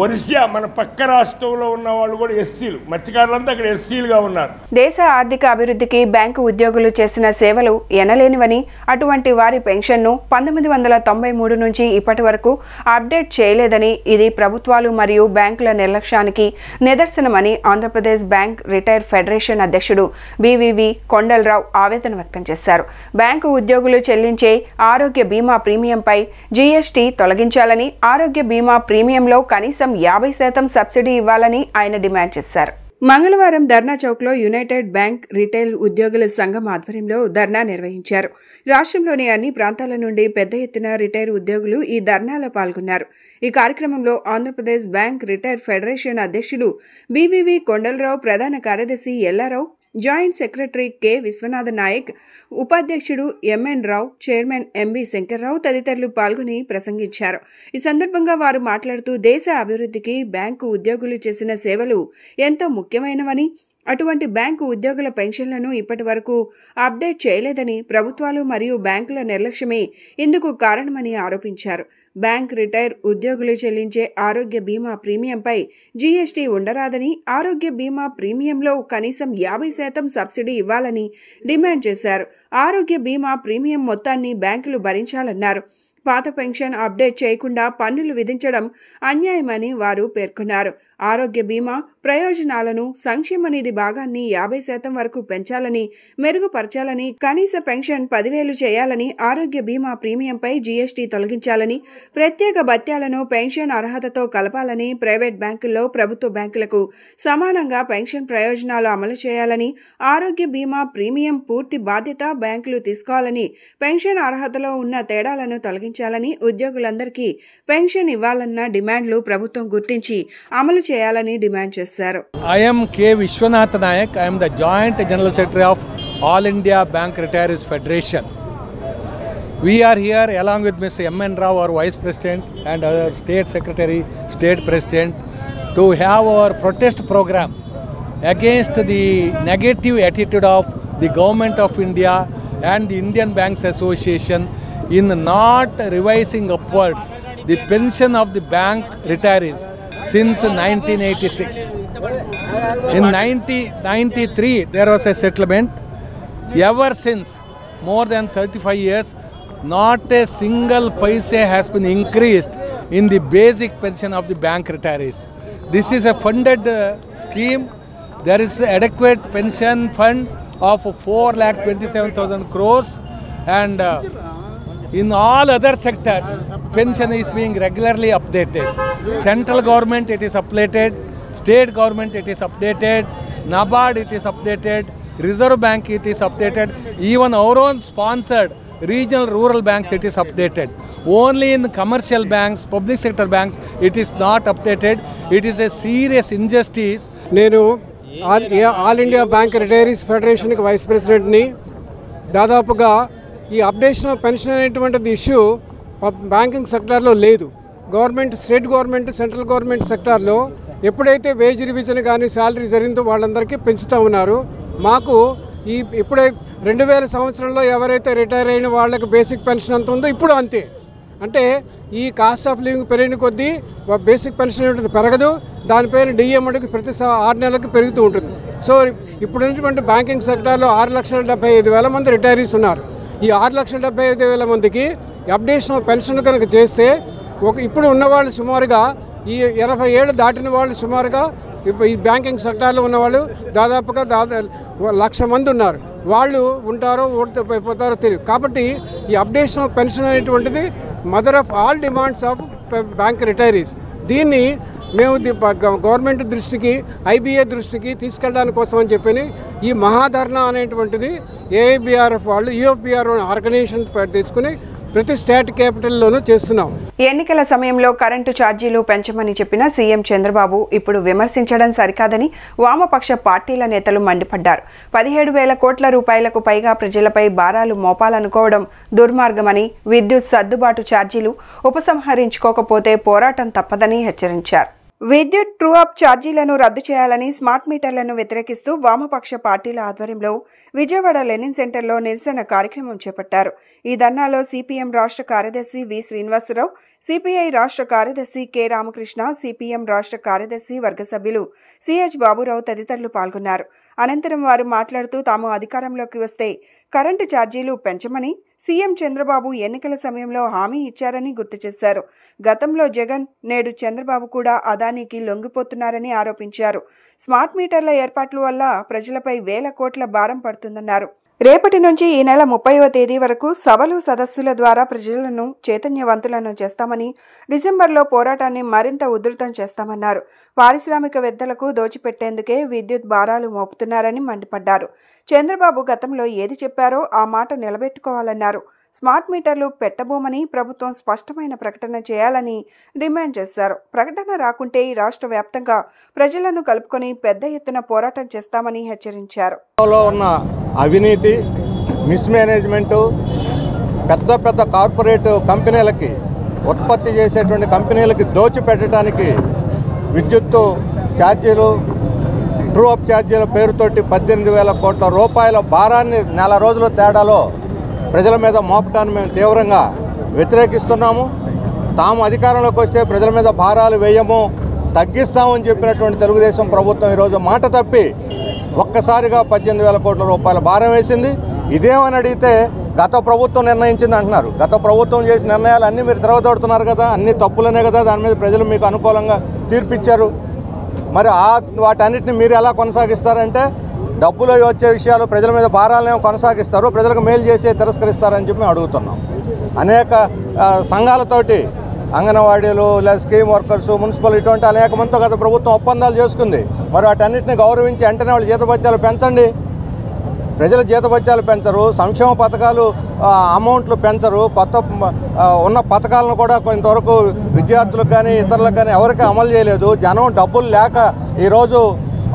ఒరిస్సా మన పక్క రాష్ట్రంలో ఉన్న వాళ్ళు కూడా ఎస్సీలు, మత్స్యకారులంతా అక్కడ ఎస్సీలుగా ఉన్నారు. దేశ ఆర్థిక అభివృద్ధికి బ్యాంకు ఉద్యోగులు చేసిన సేవలు ఎనలేనివని, అటువంటి వారి పెన్షన్ను 1993 నుంచి ఇప్పటి వరకు అప్డేట్ చేయలేదని, ఇది ప్రభుత్వాలు మరియు బ్యాంకుల నిర్లక్ష్యానికి నిదర్శనమని ఆంధ్రప్రదేశ్ బ్యాంక్ రిటైర్ ఫెడరేషన్ అధ్యక్షుడు బివివి కొండలరావు ఆవేదన వ్యక్తం చేశారు. బ్యాంకు ఉద్యోగులు చెల్లించే ఆరోగ్య బీమా ప్రీమియంపై జీఎస్టీ తొలగించాలని, ఆరోగ్య బీమా ప్రీమియంలో కనీసం 50% సబ్సిడీ ఇవ్వాలని ఆయన డిమాండ్ చేశారు. మంగళవారం ధర్నా చౌక్లో యునైటెడ్ బ్యాంక్ రిటైల్ ఉద్యోగుల సంఘం ఆధ్వర్యంలో ధర్నా నిర్వహించారు. రాష్ట్రంలోని అన్ని ప్రాంతాల నుండి పెద్ద ఎత్తున రిటైర్ ఉద్యోగులు ఈ ధర్నాలో పాల్గొన్నారు. ఈ కార్యక్రమంలో ఆంధ్రప్రదేశ్ బ్యాంక్ రిటైర్ ఫెడరేషన్ అధ్యక్షుడు బివివి కొండలరావు, ప్రధాన కార్యదర్శి Yellarao, joint secretary K Viswanatha Nayak, ఉపాధ్యక్షుడు MN Rao, chairman MB Shankarrao తదితరులు పాల్గొని ప్రసంగించారు. ఈ సందర్భంగా వారు మాట్లాడుతూ, దేశ అభివృద్ధికి బ్యాంకు ఉద్యోగులు చేసిన సేవలు ఎంతో ముఖ్యమైనవని, అటువంటి బ్యాంకు ఉద్యోగుల పెన్షన్లను ఇప్పటి వరకు అప్డేట్ చేయలేదని, ప్రభుత్వాలు మరియు బ్యాంకుల నిర్లక్ష్యమే ఇందుకు కారణమని ఆరోపించారు. బ్యాంక్ రిటైర్ ఉద్యోగులు చెల్లించే ఆరోగ్య బీమా ప్రీమియంపై జీఎస్టీ ఉండరాదని, ఆరోగ్య బీమా ప్రీమియంలో కనీసం 50% సబ్సిడీ ఇవ్వాలని డిమాండ్ చేశారు. ఆరోగ్య బీమా ప్రీమియం మొత్తాన్ని బ్యాంకులు భరించాలన్నారు. పాత పెన్షన్ అప్డేట్ చేయకుండా పన్నులు విధించడం అన్యాయమని వారు పేర్కొన్నారు. ఆరోగ్య బీమా ప్రయోజనాలను, సంక్షేమ నిధి భాగాన్ని 50% వరకు పెంచాలని, మెరుగుపరచాలని, కనీస పెన్షన్ 10,000 చేయాలని, ఆరోగ్య బీమా ప్రీమియంపై జీఎస్టీ తొలగించాలని, ప్రత్యేక భత్యాలను పెన్షన్ అర్హతతో కలపాలని, ప్రైవేట్ బ్యాంకుల్లో ప్రభుత్వ బ్యాంకులకు సమానంగా పెన్షన్ ప్రయోజనాలు అమలు చేయాలని, ఆరోగ్య బీమా ప్రీమియం పూర్తి బాధ్యత బ్యాంకులు తీసుకోవాలని, పెన్షన్ అర్హతలో ఉన్న తేడాలను తొలగించాలని, ఉద్యోగులందరికీ పెన్షన్ ఇవ్వాలన్న డిమాండ్లు ప్రభుత్వం గుర్తించి అమలు చేయాలని డిమాండ్ చేశారు. I am K. Vishwanath Nayak. I am the Joint General Secretary of All India Bank Retirees Federation. We are here along with Mr. M.N. Rao, our Vice President, and our State Secretary, State President, to have our protest program against the negative attitude of the Government of India and the Indian Banks Association in not revising upwards the pension of the bank retirees since 1986. In 1993 there was a settlement. Ever since, more than 35 years, not a single paise has been increased in the basic pension of the bank retirees. This is a funded scheme. There is adequate pension fund of 4,27,000 crores, and in all other sectors pension is being regularly updated. Central government it is updated, state government it is updated, NABARD it is updated, Reserve Bank it is updated, even our own sponsored regional rural banks it is updated. Only in the commercial banks, public sector banks, it is not updated. It is a serious injustice. నేను all India bank retirees ఫెడరేషన్కి vice ప్రెసిడెంట్ని. దాదాపుగా ఈ updation of pension అనేటువంటిది issue banking సెక్టార్లో లేదు. Government, state government, central government సెక్టార్లో ఎప్పుడైతే వేజ్ రివిజన్ కానీ శాలరీ జరిగిందో వాళ్ళందరికీ పెంచుతూ ఉన్నారు. మాకు ఇప్పుడే 2000 సంవత్సరంలో ఎవరైతే రిటైర్ అయిన వాళ్ళకి బేసిక్ పెన్షన్ ఎంత ఉందో ఇప్పుడు అంతే. అంటే ఈ కాస్ట్ ఆఫ్ లివింగ్ పెరిగిన కొద్దీ బేసిక్ పెన్షన్ ఉంటుంది పెరగదు. దానిపైన డిఎం అడుగు ప్రతి 6 నెలలకు పెరుగుతూ ఉంటుంది. సో ఇప్పుడున్నటువంటి బ్యాంకింగ్ సెక్టార్లో 6,75,000 మంది రిటైరీస్ ఉన్నారు. ఈ 6,75,000 మందికి అప్డేషన్ ఆఫ్ పెన్షన్ కనుక చేస్తే ఇప్పుడు ఉన్నవాళ్ళు సుమారుగా ఈ 80 ఏళ్ళు దాటిన వాళ్ళు సుమారుగా ఈ బ్యాంకింగ్ సెక్టార్లో ఉన్నవాళ్ళు దాదాపుగా 1,00,000 మంది ఉన్నారు. వాళ్ళు ఉంటారో ఓడిపోతారో తెలియదు. కాబట్టి ఈ అప్డేషన్ ఆఫ్ పెన్షన్ అనేటువంటిది mother of all demands of bank retirees. దీన్ని మేము గవర్నమెంట్ దృష్టికి, ఐబీఏ దృష్టికి తీసుకెళ్ళడానికి కోసం అని చెప్పి ఈ మహాధర్నా అనేటువంటిది ఏఐబిఆర్ఎఫ్ వాళ్ళు, యూఎఫ్బిఆర్ ఆర్గనైజేషన్ తీసుకుని ప్రతి స్టేట్ క్యాపిటల్లోనూ చేస్తున్నాం. ఎన్నికల సమయంలో కరెంటు ఛార్జీలు పెంచమని చెప్పిన సీఎం చంద్రబాబు ఇప్పుడు విమర్శించడం సరికాదని వామపక్ష పార్టీల నేతలు మండిపడ్డారు. 17,000 కోట్ల రూపాయలకు పైగా ప్రజలపై భారాలు మోపాలనుకోవడం దుర్మార్గమని, విద్యుత్ సర్దుబాటు ఛార్జీలు ఉపసంహరించుకోకపోతే పోరాటం తప్పదని హెచ్చరించారు. విద్యుత్ ట్రూ అప్ ఛార్జీలను రద్దు చేయాలని, స్మార్ట్ మీటర్లను వ్యతిరేకిస్తూ వామపక్ష పార్టీల ఆధ్వర్యంలో విజయవాడ లెనిన్ సెంటర్లో నిరసన కార్యక్రమం చేపట్టారు. ఈ ధర్నాలో సిపిఎం రాష్ట్ర కార్యదర్శి వి శ్రీనివాసరావు, సిపిఐ రాష్ట్ర కార్యదర్శి కె రామకృష్ణ, సిపిఎం రాష్ట్ర కార్యదర్శి వర్గ సభ్యులు సిహెచ్ బాబురావు తదితరులు పాల్గొన్నారు. అనంతరం వారు మాట్లాడుతూ తాము అధికారంలోకి వస్తే కరెంటు ఛార్జీలు పెంచమని సీఎం చంద్రబాబు ఎన్నికల సమయంలో హామీ ఇచ్చారని గుర్తు చేశారు. గతంలో జగన్, నేడు చంద్రబాబు కూడా అదానికి లొంగిపోతున్నారని ఆరోపించారు. స్మార్ట్ మీటర్ల ఏర్పాట్ల వల్ల ప్రజలపై 1,000 కోట్ల భారం పడుతుందన్నారు. రేపటి నుంచి ఈ నెల 30వ తేదీ వరకు సభలు, సదస్సుల ద్వారా ప్రజలను చైతన్యవంతులను చేస్తామని, డిసెంబర్లో పోరాటాన్ని మరింత ఉధృతం చేస్తామన్నారు. పారిశ్రామికవేత్తలకు దోచిపెట్టేందుకే విద్యుత్ భారాలు మోపుతున్నారని మండిపడ్డారు. చంద్రబాబు గతంలో ఏది చెప్పారో ఆ మాట నిలబెట్టుకోవాలన్నారు. స్మార్ట్ మీటర్లు పెట్టబోమని ప్రభుత్వం స్పష్టమైన ప్రకటన చేయాలని డిమాండ్ చేశారు. ప్రకటన రాకుంటే రాష్ట్ర వ్యాప్తంగా ప్రజలను కలుపుకొని పెద్ద ఎత్తున పోరాటం చేస్తామని హెచ్చరించారు. ఉన్న అవినీతి, మిస్మేనేజ్మెంటు, పెద్ద పెద్ద కార్పొరేట్ కంపెనీలకి, ఉత్పత్తి చేసేటువంటి కంపెనీలకి దోచిపెట్టడానికి విద్యుత్తు ఛార్జీలు, ట్రూ అప్ ఛార్జీల పేరుతోటి 18,000 కోట్ల రూపాయల భారాన్ని నెల రోజుల తేడాలో ప్రజల మీద మోపటాన్ని మేము తీవ్రంగా వ్యతిరేకిస్తున్నాము. తాము అధికారంలోకి వస్తే ప్రజల మీద భారాలు వేయము, తగ్గిస్తామని చెప్పినటువంటి తెలుగుదేశం ప్రభుత్వం ఈరోజు మాట తప్పి ఒక్కసారిగా 18,000 కోట్ల రూపాయల భారం వేసింది. ఇదేమని అడిగితే గత ప్రభుత్వం నిర్ణయించింది అంటున్నారు. గత ప్రభుత్వం చేసిన నిర్ణయాలు అన్నీ మీరు తిరగదోడుతున్నారు కదా, అన్నీ తప్పులనే కదా, దాని మీద ప్రజలు మీకు అనుకూలంగా తీర్పిచ్చారు. మరి వాటన్నిటిని మీరు ఎలా కొనసాగిస్తారంటే డబ్బులు వచ్చే విషయాలు, ప్రజల మీద భారాలను కొనసాగిస్తారు, ప్రజలకు మేలు చేసే తిరస్కరిస్తారని చెప్పి మేము అడుగుతున్నాం. అనేక సంఘాలతోటి, అంగన్వాడీలు లేదా స్కీమ్ వర్కర్స్, మున్సిపల్, ఇటువంటి అనేక మందితో గత ప్రభుత్వం ఒప్పందాలు చేసుకుంది. మరి వాటన్నిటిని గౌరవించి వెంటనే వాళ్ళు జీతభత్యాలు పెంచండి. ప్రజల జీతభత్యాలు పెంచరు, సంక్షేమ పథకాలు అమౌంట్లు పెంచరు, కొత్త ఉన్న పథకాలను కూడా కొంతవరకు విద్యార్థులకు కానీ ఇతరులకు కానీ ఎవరికి అమలు చేయలేదు. జనం డబ్బులు లేక ఈరోజు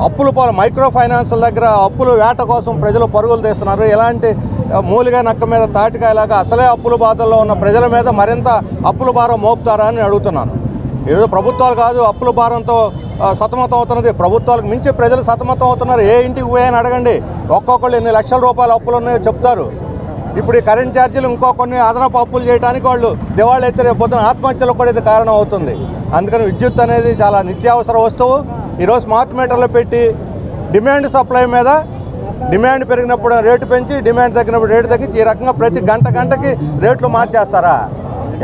అప్పుల పాలు, మైక్రో ఫైనాన్స్ల దగ్గర అప్పుల వేట కోసం ప్రజలు పరుగులు తీస్తున్నారు. ఇలాంటి మూలిగా నక్క మీద తాటికాయలాగా అసలే అప్పుల బాధల్లో ఉన్న ప్రజల మీద మరింత అప్పుల భారం మోపుతారా అని అడుగుతున్నాను. ఏదో ప్రభుత్వాలు కాదు అప్పుల భారంతో సతమతం అవుతున్నది, ప్రభుత్వాలకు మించి ప్రజలు సతమతం అవుతున్నారు. ఏ ఇంటికి పోయని అడగండి, ఒక్కొక్కళ్ళు ఎన్ని లక్షల రూపాయల అప్పులు ఉన్నాయో చెప్తారు. ఇప్పుడు ఈ కరెంట్ ఛార్జీలు ఇంకో కొన్ని అదనపు అప్పులు చేయడానికి వాళ్ళు దివాళీ అయితే రేపు పొద్దున ఆత్మహత్యలకు కూడా ఇది కారణం అవుతుంది. అందుకని విద్యుత్ అనేది చాలా నిత్యావసర వస్తువు. ఈరోజు స్మార్ట్ మీటర్లు పెట్టి డిమాండ్ సప్లై మీద డిమాండ్ పెరిగినప్పుడు రేటు పెంచి, డిమాండ్ తగ్గినప్పుడు రేటు తగ్గించి, ఈ రకంగా ప్రతి గంటకి రేట్లు మార్చేస్తారా?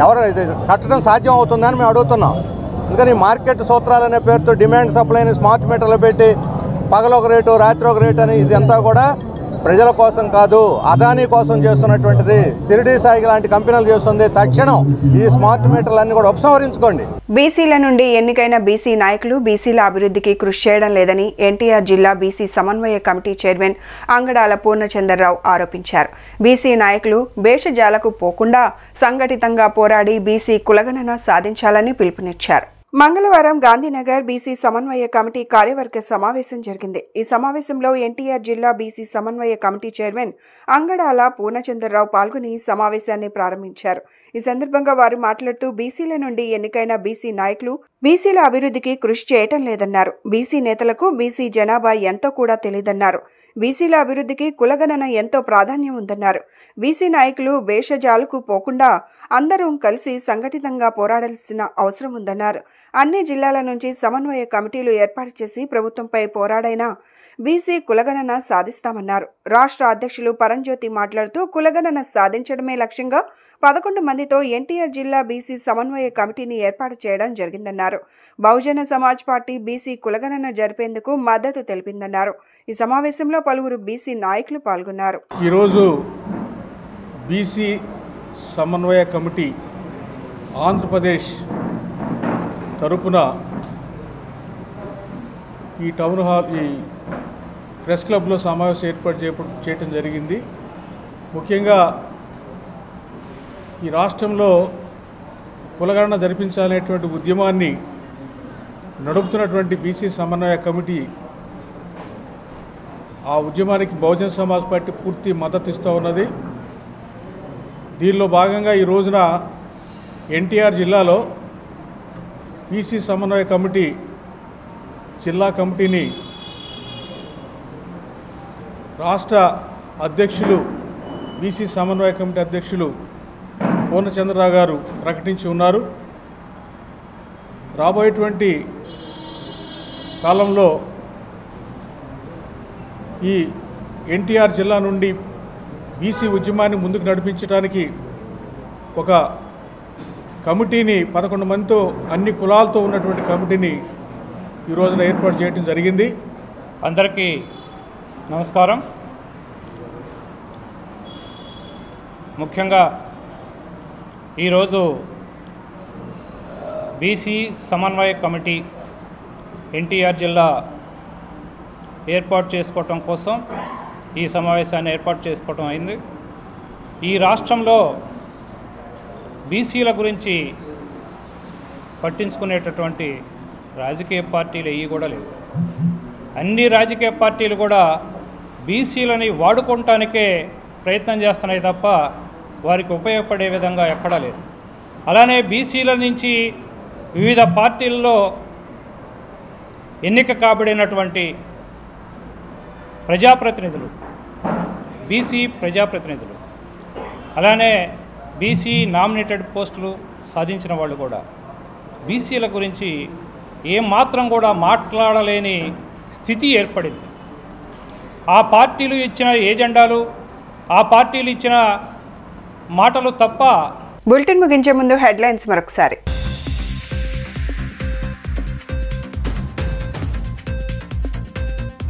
ఎవరు ఇది కట్టడం సాధ్యం అవుతుందని మేము అడుగుతున్నాం. అందుకని మార్కెట్ సూత్రాలు అనే పేరుతో డిమాండ్ సప్లైని స్మార్ట్ మీటర్లు పెట్టి పగలొక రేటు, రాత్రి ఒక రేటు అని ఇదంతా కూడా ప్రజల కోసం కాదు, అదానీ కోసం చేస్తున్నటువంటిది. షిరిడీ సాయి లాంటి కంపెనీలు చేస్తుంది. తక్షణం ఈ స్మార్ట్ మీటర్లన్నీ కూడా ఉపసంహరించుకోండి. బీసీల నుండి ఎన్నికైన బీసీ నాయకులు బీసీల అభివృద్ధికి కృషి చేయడం లేదని ఎన్టీఆర్ జిల్లా బీసీ సమన్వయ కమిటీ చైర్మన్ అంగడాల పూర్ణచంద్రరావు ఆరోపించారు. బీసీ నాయకులు భేషజాలకు పోకుండా సంఘటితంగా పోరాడి బీసీ కులగణన సాధించాలని పిలుపునిచ్చారు. మంగళవారం గాంధీనగర్ బీసీ సమన్వయ కమిటీ కార్యవర్గ సమావేశం జరిగింది. ఈ సమావేశంలో ఎన్టీఆర్ జిల్లా బీసీ సమన్వయ కమిటీ చైర్మన్ అంగడాల పూర్ణచంద్రరావు పాల్గొని సమావేశాన్ని ప్రారంభించారు. ఈ సందర్భంగా వారు మాట్లాడుతూ బీసీల నుండి ఎన్నికైన బీసీ నాయకులు బీసీల అభివృద్ధికి కృషి చేయటం లేదన్నారు. బీసీ నేతలకు బీసీ జనాభా ఎంతో కూడా తెలియదన్నారు. బీసీల అభివృద్ధికి కులగణన ఎంతో ప్రాధాన్యం ఉందన్నారు. బీసీ నాయకులు భేషజాలకు పోకుండా అందరూ కలిసి సంఘటితంగా పోరాడాల్సిన అవసరం ఉందన్నారు. అన్ని జిల్లాల నుంచి సమన్వయ కమిటీలు ఏర్పాటు చేసి ప్రభుత్వంపై పోరాడైనా బీసీ కులగణన సాధిస్తామన్నారు. రాష్ట్ర అధ్యక్షులు పరంజ్యోతి మాట్లాడుతూ కులగణన సాధించడమే లక్ష్యంగా 11 మందితో ఎన్టీఆర్ జిల్లా బీసీ సమన్వయ కమిటీని ఏర్పాటు చేయడం జరిగిందన్నారు. బహుజన సమాజ్ పార్టీ బీసీ కులగణన జరిపేందుకు మద్దతు తెలిపిందన్నారు. ఈ సమావేశంలో పలువురు బీసీ నాయకులు పాల్గొన్నారు. ఈరోజు బీసీ సమన్వయ కమిటీ ఆంధ్రప్రదేశ్ తరపున ఈ టౌన్ హాల్ ఈ ప్రెస్ క్లబ్లో సమావేశం ఏర్పాటు చేయడం జరిగింది. ముఖ్యంగా ఈ రాష్ట్రంలో కులగణన జరిపించాలనేటువంటి ఉద్యమాన్ని నడుపుతున్నటువంటి బీసీ సమన్వయ కమిటీ ఆ ఉద్యమానికి బహుజన సమాజ్ పార్టీ పూర్తి మద్దతు ఇస్తూ ఉన్నది. దీనిలో భాగంగా ఈ రోజున ఎన్టీఆర్ జిల్లాలో బీసీ సమన్వయ కమిటీ జిల్లా కమిటీని రాష్ట్ర అధ్యక్షులు బీసీ సమన్వయ కమిటీ అధ్యక్షులు పూర్ణచంద్రరావు గారు ప్రకటించి ఉన్నారు. రాబోయేటువంటి కాలంలో ఈ ఎన్టీఆర్ జిల్లా నుండి బీసీ ఉద్యమాన్ని ముందుకు నడిపించడానికి ఒక కమిటీని 11 మందితో అన్ని కులాలతో ఉన్నటువంటి కమిటీని ఈ రోజున ఏర్పాటు చేయడం జరిగింది. అందరికీ నమస్కారం. ముఖ్యంగా ఈరోజు బీసీ సమన్వయ కమిటీ ఎన్టీఆర్ జిల్లా ఏర్పాటు చేసుకోవటం కోసం ఈ సమావేశాన్ని ఏర్పాటు చేసుకోవటం అయింది. ఈ రాష్ట్రంలో బీసీల గురించి పట్టించుకునేటటువంటి రాజకీయ పార్టీలు ఏవి కూడా లేవు. అన్ని రాజకీయ పార్టీలు కూడా బీసీలని వాడుకోవటానికే ప్రయత్నం చేస్తున్నాయి తప్ప వారికి ఉపయోగపడే విధంగా ఎక్కడా లేదు. అలానే బీసీల నుంచి వివిధ పార్టీల్లో ఎన్నిక కాబడినటువంటి ప్రజాప్రతినిధులు, బీసీ ప్రజాప్రతినిధులు, అలానే బీసీ నామినేటెడ్ పోస్టులు సాధించిన వాళ్ళు కూడా బీసీల గురించి ఏమాత్రం కూడా మాట్లాడలేని స్థితి ఏర్పడింది. ఆ పార్టీలు ఇచ్చిన ఏజెండాలు, ఆ పార్టీలు ఇచ్చిన మాటలు తప్ప. బులెటిన్ ముగించే ముందు హెడ్లైన్స్ మరొకసారి.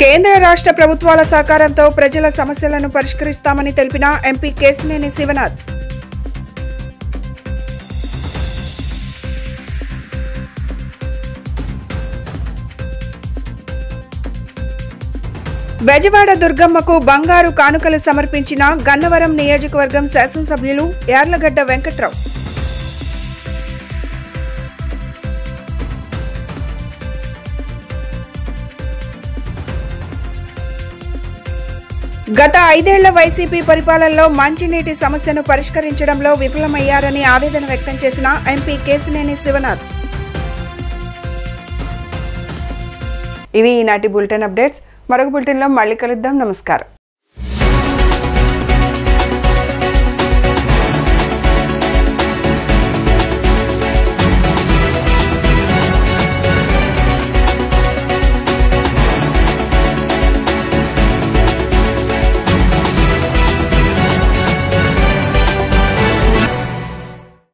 కేంద్ర రాష్ట్ర ప్రభుత్వాల సహకారంతో ప్రజల సమస్యలను పరిష్కరిస్తామని తెలిపిన ఎంపీ కేశినేని శివనాథ్. బెజవాడ దుర్గమ్మకు బంగారు కానుకలు సమర్పించిన గన్నవరం నియోజకవర్గం శాసనసభ్యులు యార్లగడ్డ వెంకట్రావు. గత 5 ఏళ్ల వైసీపీ పరిపాలనలో మంచినీటి సమస్యను పరిష్కరించడంలో విఫలమయ్యారని ఆవేదన వ్యక్తం చేసిన ఎంపీ కేశినేని శివనాథ్. ఇవి ఈనాటి బులెటిన్ అప్డేట్స్. మరొక బులెటిన్లో మళ్ళీ కలుద్దాం. నమస్కారం.